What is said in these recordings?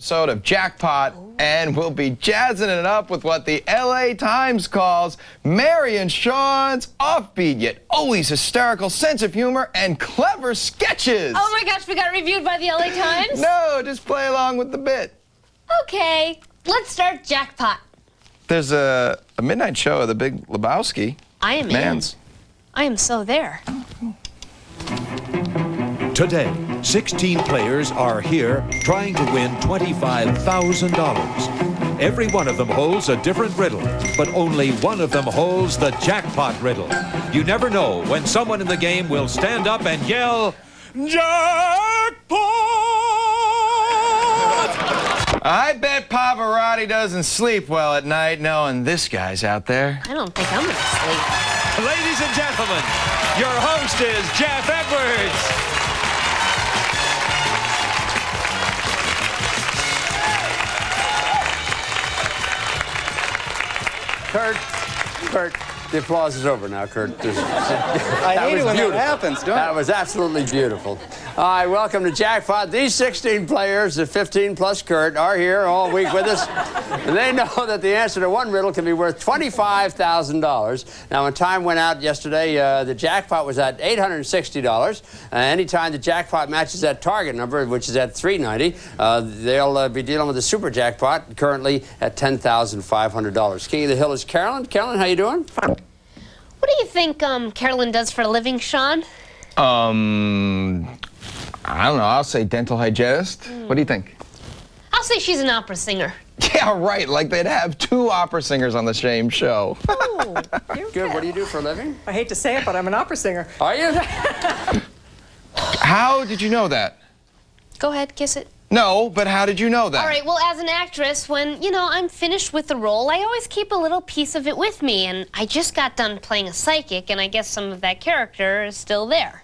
Episode of Jackpot, and we'll be jazzing it up with what the LA Times calls Mary and Sean's offbeat yet always hysterical sense of humor and clever sketches. Oh my gosh, we got reviewed by the LA Times? No, just play along with the bit. Okay, let's start Jackpot. There's a midnight show of the Big Lebowski. I am Mans. I am so there. Today, 16 players are here trying to win $25,000. Every one of them holds a different riddle, but only one of them holds the jackpot riddle. You never know when someone in the game will stand up and yell, Jackpot! I bet Pavarotti doesn't sleep well at night knowing this guy's out there. I don't think I'm gonna sleep. Ladies and gentlemen, your host is Jeff Edwards. Kurt, the applause is over now, Kurt. I hate it when that happens, don't That was absolutely beautiful. All right, welcome to Jackpot. These 16 players, the 15 plus Kurt, are here all week with us. And they know that the answer to one riddle can be worth $25,000. Now, when time went out yesterday, the jackpot was at $860. Anytime the jackpot matches that target number, which is at $390, they'll be dealing with the super jackpot, currently at $10,500. King of the Hill is Carolyn. Carolyn, how you doing? What do you think Carolyn does for a living, Sean? I don't know. I'll say dental hygienist. What do you think? I'll say she's an opera singer. Yeah, right. Like they'd have two opera singers on the same show. Oh, Good. What do you do for a living? I hate to say it, but I'm an opera singer. Are you? How did you know that? Go ahead, kiss it. No, but how did you know that? All right, well, as an actress, when, I'm finished with the role, I always keep a little piece of it with me, and I just got done playing a psychic, and I guess some of that character is still there.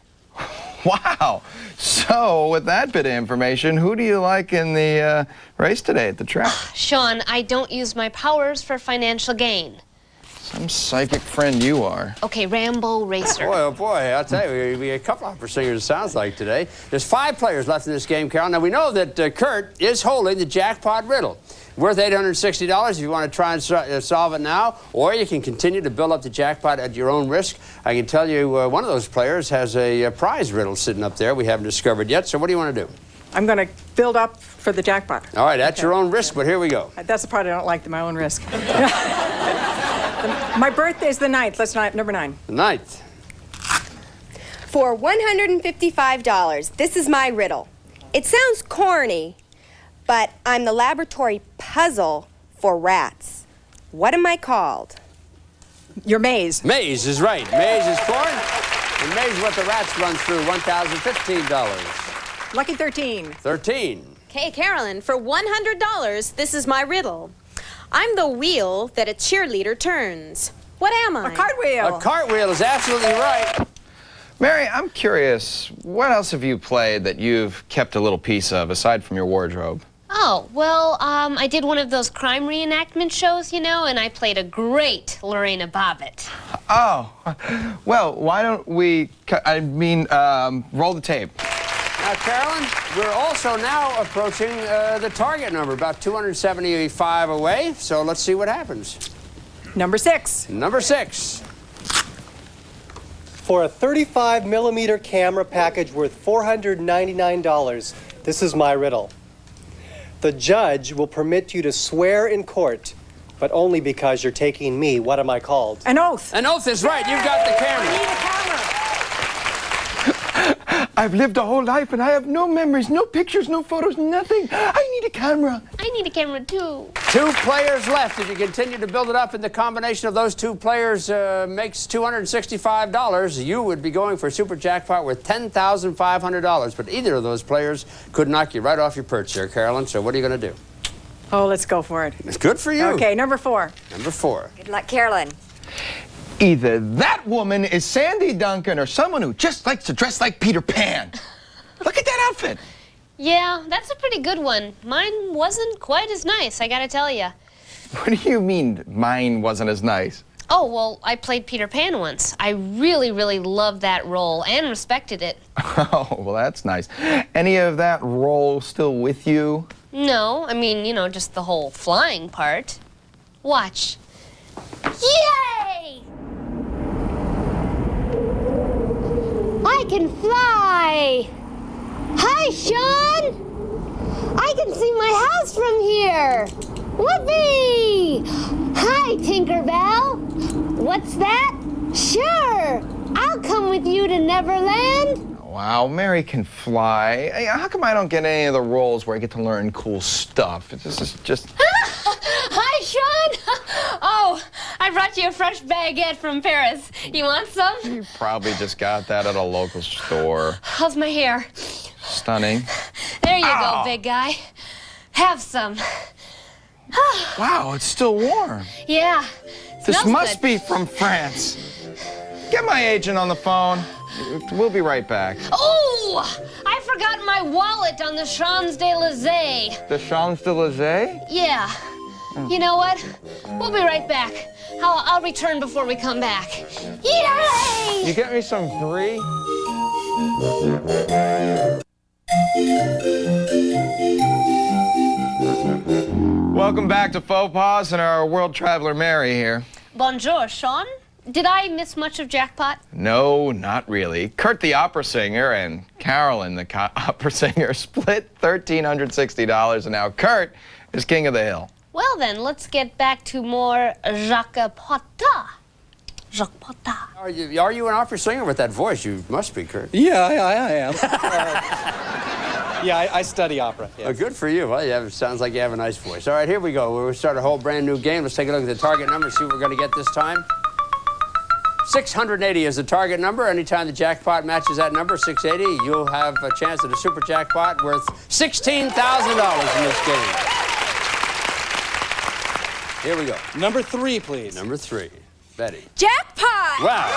Wow. So, with that bit of information, who do you like in the race today at the track? Sean, I don't use my powers for financial gain. Some psychic friend you are. Okay, Rambo Racer. Boy, oh boy, I'll tell you, we a couple opera singers, it sounds like, today. There's 5 players left in this game, Carol. Now, we know that Kurt is holding the jackpot riddle. Worth $860 if you want to try and solve it now, or you can continue to build up the jackpot at your own risk. I can tell you one of those players has a prize riddle sitting up there we haven't discovered yet, so what do you want to do? I'm going to build up for the jackpot. All right, at your own risk, but here we go. That's the part I don't like, my own risk. My birthday's the 9th. Let's number 9. The 9th. For $155, this is my riddle. It sounds corny, but I'm the laboratory puzzle for rats. What am I called? Your maze. Maze is right. Maze is corn, and maze is what the rats run through, $1,015. Lucky 13. 13. Okay, Carolyn, for $100, this is my riddle. I'm the wheel that a cheerleader turns. What am I? A cartwheel. A cartwheel is absolutely right. Mary, I'm curious, what else have you played that you've kept a little piece of, aside from your wardrobe? Oh, well, I did one of those crime reenactment shows, and I played a great Lorena Bobbitt. Oh, well, why don't we, roll the tape. Now, Carolyn, we're also now approaching the target number, about 275 away, so let's see what happens. Number 6. Number 6. For a 35mm camera package worth $499, this is my riddle. The judge will permit you to swear in court, but only because you're taking me. What am I called? An oath. An oath is right. You've got the camera. I need a camera. I've lived a whole life and I have no memories, no pictures, no photos, nothing. I need a camera. I need a camera, too. 2 players left. If you continue to build it up and the combination of those 2 players makes $265, you would be going for a super jackpot worth $10,500. But either of those players could knock you right off your perch there, Carolyn. So what are you going to do? Oh, let's go for it. It's good for you. Okay, number 4. Number 4. Good luck, Carolyn. Either that woman is Sandy Duncan or someone who just likes to dress like Peter Pan. Look at that outfit. Yeah, that's a pretty good one. Mine wasn't quite as nice, I gotta tell you. What do you mean mine wasn't as nice? Oh, well, I played Peter Pan once. I really, really loved that role and respected it. Oh, well, that's nice. Any of that role still with you? No, I mean, you know, just the whole flying part. Watch. Yay! I can fly! Hi, Sean! I can see my house from here! Whoopee! Hi, Tinkerbell! What's that? Sure! I'll come with you to Neverland! Wow, Mary can fly. Hey, how come I don't get any of the roles where I get to learn cool stuff? This is just... Hi, Sean! Oh, I brought you a fresh baguette from Paris. You want some? You probably just got that at a local store. How's my hair? Stunning. There you Ow. go, big guy. Have some. Wow, it's still warm. Yeah. This Smells must good. be from France. Get my agent on the phone. We'll be right back. Oh! I forgot my wallet on the Champs-Élysées. The Champs-Élysées? Yeah. You know what? We'll be right back. I'll return before we come back. Yay! You get me some brie? Welcome back to Faux Pas and our world traveler Mary here. Bonjour, Sean. Did I miss much of Jackpot? No, not really. Kurt the opera singer and Carolyn the opera singer split $1,360, and now Kurt is king of the hill. Well then, let's get back to more Jackpot. Jackpot. Are you an opera singer with that voice? You must be, Kurt. Yeah, I am. Yeah, I study opera. Yeah. Oh, good for you. Well, yeah, it sounds like you have a nice voice. All right, here we go. We'll start a whole brand new game. Let's take a look at the target number, see what we're going to get this time. 680 is the target number. Anytime the jackpot matches that number, 680, you'll have a chance at a super jackpot worth $16,000 in this game. Here we go. Number 3, please. Number 3. Betty. Jackpot! Wow.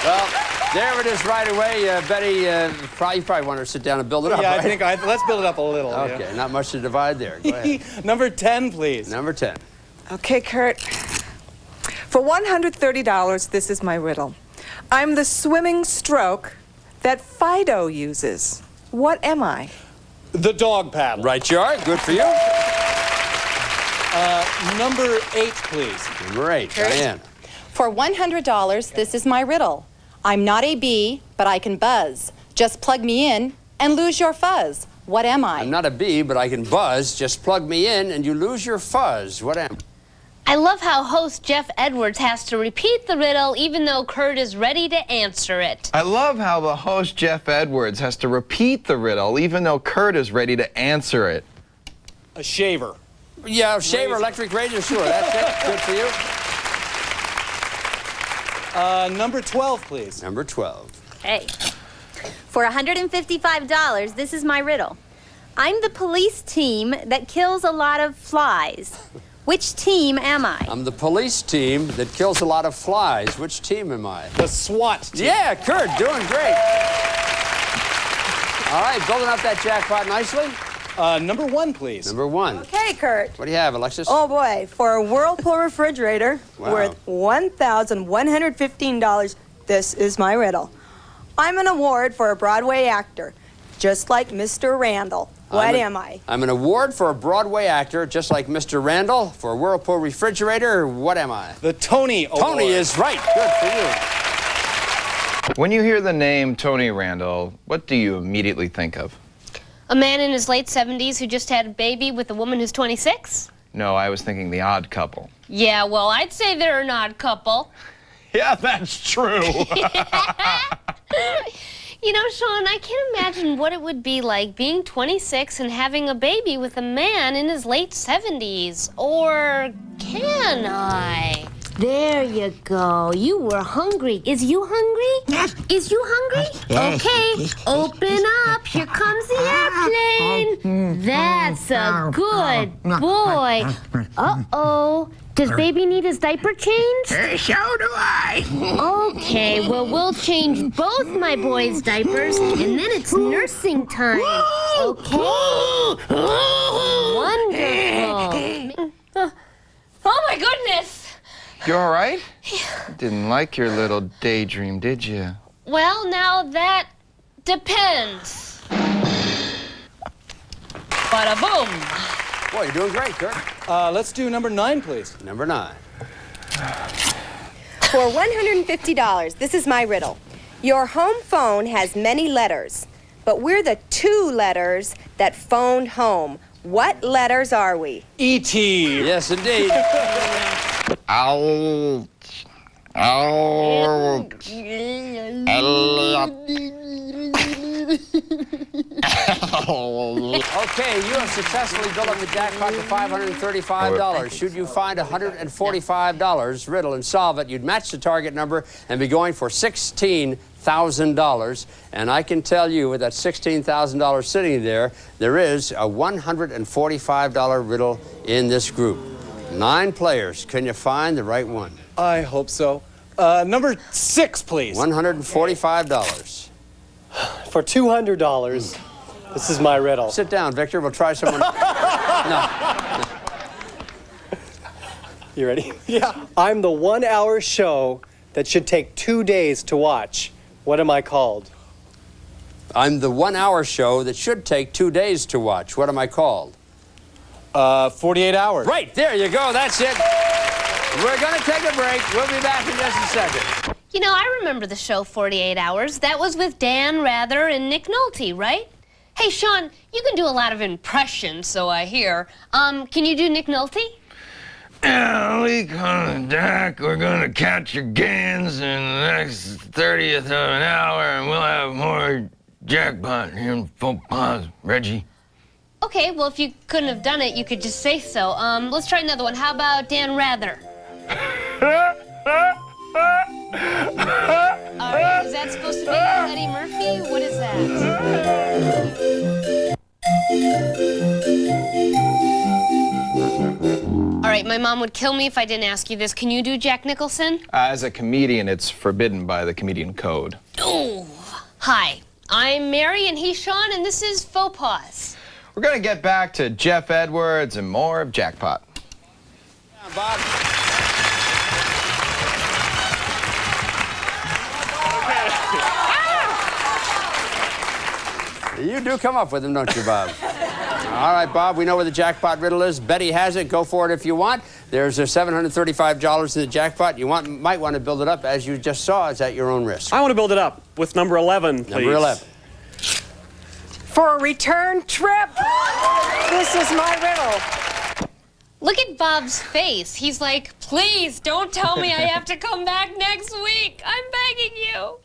Well, there it is right away. Betty, you probably want her to sit down and build it up, Yeah, right? I think let's build it up a little. Okay, yeah. not much to divide there. Go ahead. Number 10, please. Number 10. Okay, Kurt. For $130, this is my riddle. I'm the swimming stroke that Fido uses. What am I? The dog paddle. Right, you are. Good for you. Number 8, please. Number 8, Diane. For $100, this is my riddle. I'm not a bee, but I can buzz. Just plug me in and lose your fuzz. What am I? I'm not a bee, but I can buzz. Just plug me in and you lose your fuzz. What am I? I love how host Jeff Edwards has to repeat the riddle even though Kurt is ready to answer it. I love how the host Jeff Edwards has to repeat the riddle even though Kurt is ready to answer it. A shaver. Yeah, shaver, electric razor, sure. That's it. Good for you. Number 12, please. Number 12. Hey. For $155, this is my riddle. I'm the police team that kills a lot of flies. Which team am I? I'm the police team that kills a lot of flies. Which team am I? The SWAT team. Yeah, Kurt, doing great. All right, building up that jackpot nicely. Number 1, please. Number 1. Okay, Kurt. What do you have, Alexis? Oh boy, for a Whirlpool refrigerator Wow. worth $1,115, this is my riddle. I'm an award for a Broadway actor, just like Mr. Randall. What am I? I'm an award for a Broadway actor, just like Mr. Randall. For a Whirlpool refrigerator, what am I? The Tony Award. Tony is right. Good for you. When you hear the name Tony Randall, what do you immediately think of? A man in his late 70s who just had a baby with a woman who's 26? No, I was thinking The Odd Couple. Yeah, well, I'd say they're an odd couple. Yeah, that's true. You know, Sean, I can't imagine what it would be like being 26 and having a baby with a man in his late 70s. Or can I? There you go. You were hungry. Is you hungry? Is you hungry? Okay, open up. Here comes the airplane. That's a good boy. Uh-oh. Does baby need his diaper changed? So do I. Okay, well, we'll change both my boys' diapers, and then it's nursing time. Okay? Wonderful. Oh, my goodness. You all right? Didn't like your little daydream, did you? Well, now that depends. bada boom. Boy, you're doing great, Kurt. Let's do number 9, please. Number 9. For $150, this is my riddle. Your home phone has many letters, but we're the 2 letters that phoned home. What letters are we? E.T. Yes, indeed. Ow. Ow. Okay, you have successfully built up the jackpot to $535. Should you find $145 riddle and solve it, you'd match the target number and be going for $16,000. And I can tell you, with that $16,000 sitting there, there is a $145 riddle in this group. 9 players. Can you find the right one? I hope so. Number 6, please. $145. For $200, this is my riddle. Sit down, Victor. We'll try someone. No. You ready? Yeah. I'm the 1-hour show that should take 2 days to watch. What am I called? I'm the 1-hour show that should take 2 days to watch. What am I called? 48 hours. Right, there you go. That's it. We're going to take a break. We'll be back in just a second. You know, I remember the show 48 Hours. That was with Dan Rather and Nick Nolte, right? Hey, Sean, you can do a lot of impressions, so I hear. Can you do Nick Nolte? Yeah, leak on the deck. We're gonna catch your gains in the next 30th of an hour, and we'll have more jackpot here in Faux Pas, Reggie. Okay, well, if you couldn't have done it, you could just say so. Let's try another one. How about Dan Rather? All right, is that supposed to be Eddie Murphy? What is that? All right, my mom would kill me if I didn't ask you this. Can you do Jack Nicholson? As a comedian, it's forbidden by the comedian code. Oh, hi. I'm Mary and he's Sean, and this is Faux Pas. We're gonna get back to Jeff Edwards and more of Jackpot. Bob. You do come up with them, don't you, Bob? All right, Bob, we know where the jackpot riddle is. Betty has it. Go for it if you want. There's $735 in the jackpot. You might want to build it up, as you just saw. It's at your own risk. I want to build it up with number 11, please. Number 11. For a return trip, this is my riddle. Look at Bob's face. He's like, please don't tell me I have to come back next week. I'm begging you.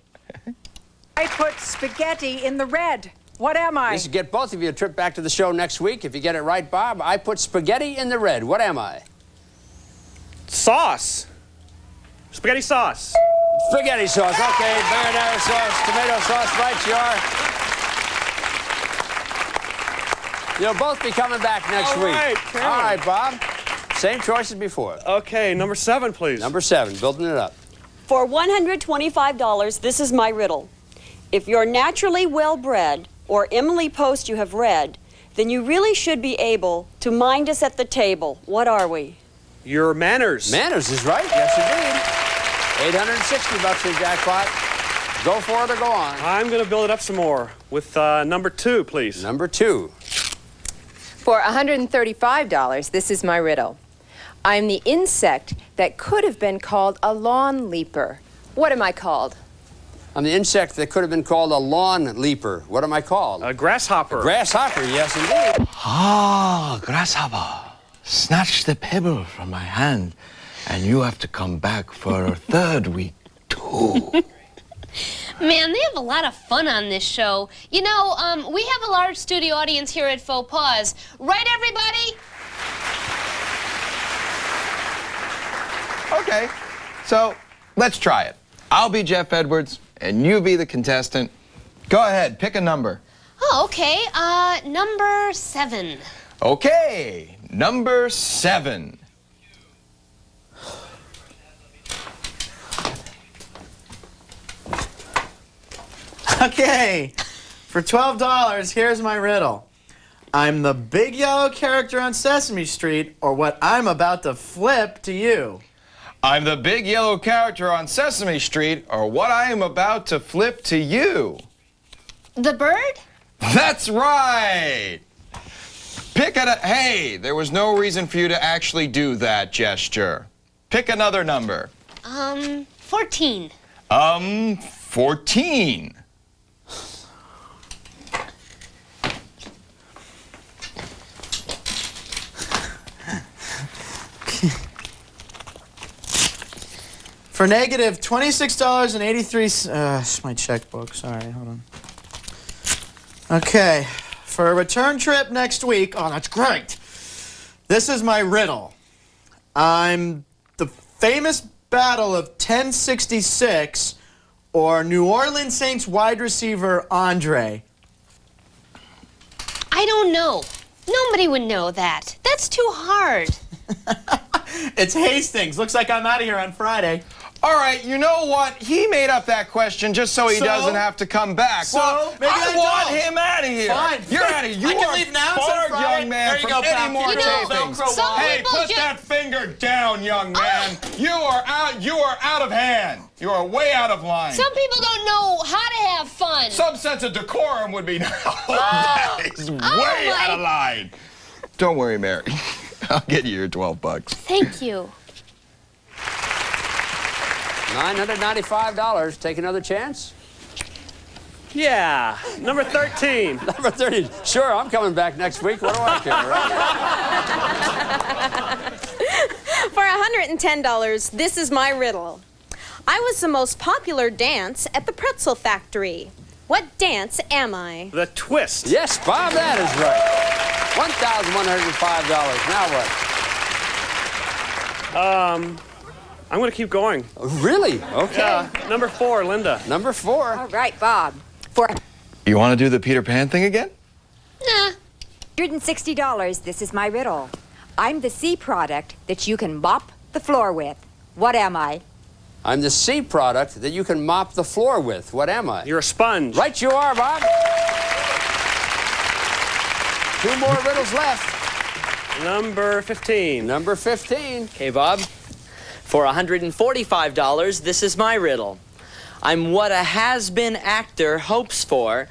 I put spaghetti in the red. What am I? This will get both of you a trip back to the show next week. If you get it right, Bob, I put spaghetti in the red. What am I? Sauce. Spaghetti sauce. Spaghetti sauce. Okay, marinara sauce, tomato sauce, right you are. You'll both be coming back next week. All right, Bob. Same choice as before. Okay, number 7, please. Number 7, building it up. For $125, this is my riddle. If you're naturally well-bred, or Emily Post you have read, then you really should be able to mind us at the table. What are we? Your manners. Manners is right. Yes, indeed. $860 in jackpot. Go for it or go on. I'm going to build it up some more with number 2, please. Number 2. For $135, this is my riddle. I'm the insect that could have been called a lawn leaper. What am I called? I'm the insect that could have been called a lawn leaper. What am I called? A grasshopper. A grasshopper, yes, indeed. Ah, grasshopper, snatch the pebble from my hand, and you have to come back for a 3rd week, too. Man, they have a lot of fun on this show. You know, we have a large studio audience here at Faux Pas. Right, everybody? Okay, so let's try it. I'll be Jeff Edwards, and you be the contestant. Go ahead, pick a number. Oh, okay. Number 7. Okay, number 7. Okay, for $12, here's my riddle. I'm the big yellow character on Sesame Street, or what I'm about to flip to you. I'm the big yellow character on Sesame Street, or what I am about to flip to you. The bird? That's right! Hey, there was no reason for you to actually do that gesture. Pick another number. 14. 14. For negative $26.83. It's my checkbook. Sorry, hold on. Okay, for a return trip next week. Oh, that's great. This is my riddle. I'm the famous Battle of 1066 or New Orleans Saints wide receiver Andre. I don't know. Nobody would know that. That's too hard. It's Hastings. Looks like I'm out of here on Friday. All right, you know what? He made up that question just so he doesn't have to come back. So, well, maybe I want him out of here. Fine. You're out of here. You I can are leave now, barred, Friday. young man, There you from go, any pal. more You know, tapings. Velcro Hey, people put that finger down, young man. You are out of hand. You are way out of line. Some people don't know how to have fun. Some sense of decorum would be that is way out of line. Don't worry, Mary. I'll get you your $12. Thank you. $995. Take another chance? Yeah, number 13. Number 13. Sure, I'm coming back next week. What do I care, right? For $110, this is my riddle. I was the most popular dance at the pretzel factory. What dance am I? The twist. Yes, Bob, that is right. $1,105. Now what? I'm going to keep going. Really? Okay. Yeah, number 4, Linda. Number 4. All right, Bob. For You want to do the Peter Pan thing again? Nah. $160. This is my riddle. I'm the C product that you can mop the floor with. What am I? I'm the C product that you can mop the floor with. What am I? You're a sponge. Right you are, Bob. 2 more riddles left. Number 15. Number 15. Okay, Bob. For $145, this is my riddle. I'm what a has-been actor hopes for.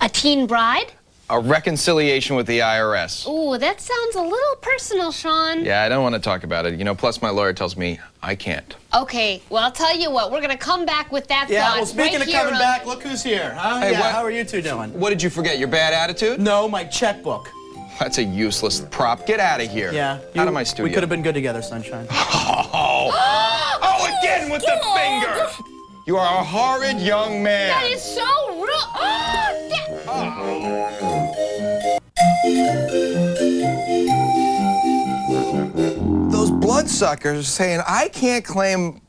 A teen bride? A reconciliation with the IRS. Ooh, that sounds a little personal, Sean. Yeah, I don't want to talk about it. You know, plus my lawyer tells me I can't. Okay, well, I'll tell you what. We're going to come back with that Yeah, thought well, speaking right of here coming on- back, look who's here, huh? Hey, yeah, what- how are you two doing? What did you forget? Your bad attitude? No, my checkbook. That's a useless prop. Get out of here. Yeah. Out of my studio. We could have been good together, Sunshine. Oh, again with the finger! You are a horrid young man. That is so Those bloodsuckers are saying I can't claim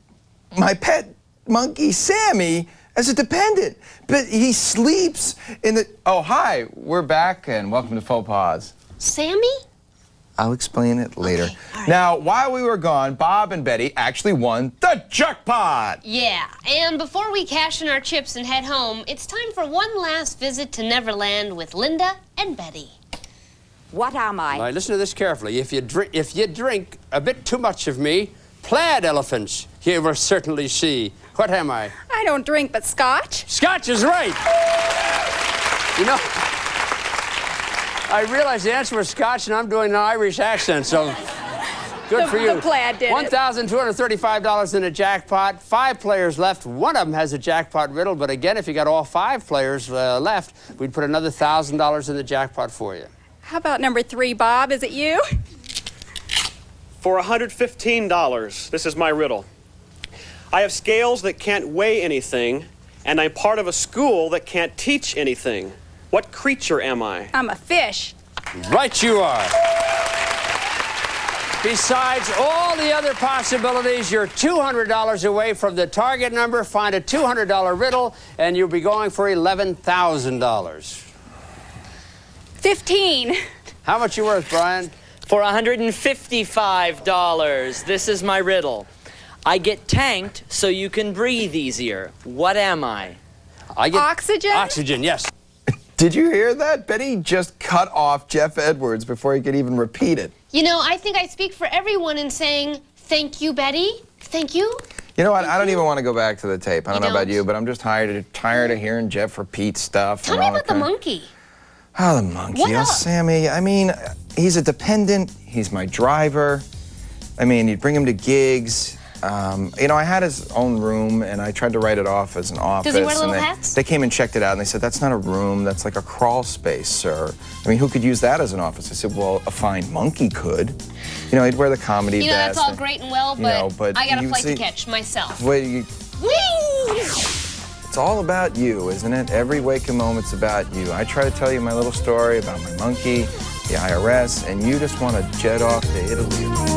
my pet monkey, Sammy, as a dependent. But he sleeps in the... Oh, hi. We're back, and welcome to Faux Pas. Sammy? I'll explain it later. Now, while we were gone, Bob and Betty actually won the jackpot. Yeah, and before we cash in our chips and head home, it's time for one last visit to Neverland with Linda and Betty. What am I? All right, listen to this carefully. If you drink a bit too much of me, plaid elephants you will certainly see. What am I? I don't drink but scotch. Scotch is right. You know, I realize the answer was Scotch, and I'm doing an Irish accent, so good for you. The plaid did it. $1,235 in a jackpot. 5 players left. One of them has a jackpot riddle, but again, if you got all 5 players left, we'd put another $1,000 in the jackpot for you. How about number 3, Bob? Is it you? For $115, this is my riddle. I have scales that can't weigh anything, and I'm part of a school that can't teach anything. What creature am I? I'm a fish. Right you are. Besides all the other possibilities, you're $200 away from the target number. Find a $200 riddle, and you'll be going for $11,000. 15. How much you worth, Brian? For $155, this is my riddle. I get tanked so you can breathe easier. What am I? I get Oxygen? Oxygen, yes. Did you hear that? Betty just cut off Jeff Edwards before he could even repeat it. You know, I think I speak for everyone in saying, thank you, Betty. Thank you. You know what? I don't even want to go back to the tape. I don't know about don't? you, but I'm just tired of hearing Jeff repeat stuff. Tell and me all about that the kind of- monkey. Oh, the monkey. What Oh, else? Sammy, I mean, he's a dependent. He's my driver. I mean, you'd bring him to gigs. You know, I had his own room, and I tried to write it off as an office. Does he wear little and hats? They came and checked it out, and they said, that's not a room. That's like a crawl space, sir. I mean, who could use that as an office? I said, well, a fine monkey could. You know, he'd wear the comedy vest. You know, that's all great and well, but I got a you flight see- to catch myself. Wait, Whee! it's all about you, isn't it? Every waking moment's about you. I try to tell you my little story about my monkey, the IRS, and you just want to jet off to Italy.